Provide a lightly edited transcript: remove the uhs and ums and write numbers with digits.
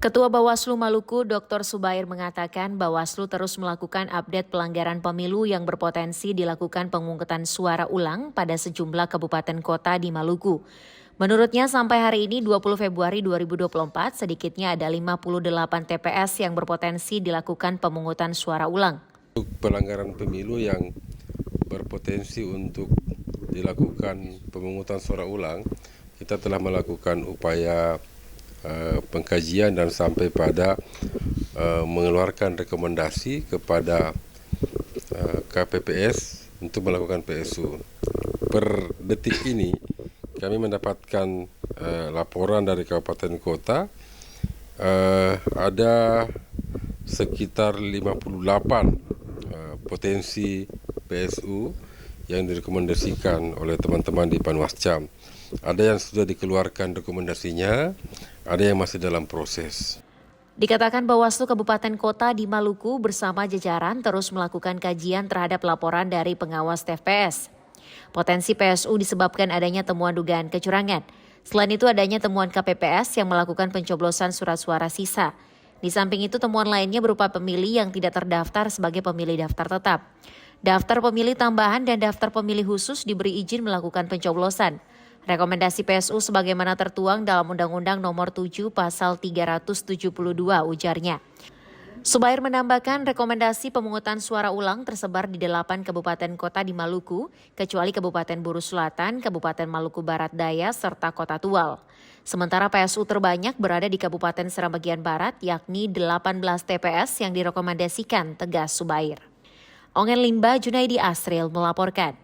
Ketua Bawaslu Maluku, Dr. Subair mengatakan Bawaslu terus melakukan update pelanggaran pemilu yang berpotensi dilakukan pemungutan suara ulang pada sejumlah kabupaten kota di Maluku. Menurutnya sampai hari ini 20 Februari 2024 sedikitnya ada 58 TPS yang berpotensi dilakukan pemungutan suara ulang. Untuk pelanggaran pemilu yang berpotensi untuk dilakukan pemungutan suara ulang, kita telah melakukan upaya pengkajian dan sampai pada mengeluarkan rekomendasi kepada KPPS untuk melakukan PSU. Per detik ini kami mendapatkan laporan dari kabupaten kota ada sekitar 58 potensi PSU yang direkomendasikan oleh teman-teman di Panwascam. Ada yang sudah dikeluarkan rekomendasinya, ada yang masih dalam proses. Dikatakan Bawaslu Kabupaten Kota di Maluku bersama jajaran terus melakukan kajian terhadap laporan dari pengawas TPS. Potensi PSU disebabkan adanya temuan dugaan kecurangan. Selain itu adanya temuan KPPS yang melakukan pencoblosan surat suara sisa. Di samping itu temuan lainnya berupa pemilih yang tidak terdaftar sebagai pemilih daftar tetap. Daftar pemilih tambahan dan daftar pemilih khusus diberi izin melakukan pencoblosan. Rekomendasi PSU sebagaimana tertuang dalam Undang-Undang Nomor 7 Pasal 372 ujarnya. Subair menambahkan rekomendasi pemungutan suara ulang tersebar di 8 kabupaten kota di Maluku, kecuali Kabupaten Buru Selatan, Kabupaten Maluku Barat Daya, serta Kota Tual. Sementara PSU terbanyak berada di Kabupaten Seram bagian Barat, yakni 18 TPS yang direkomendasikan, tegas Subair. Ongen Limba, Junaidi Asril melaporkan.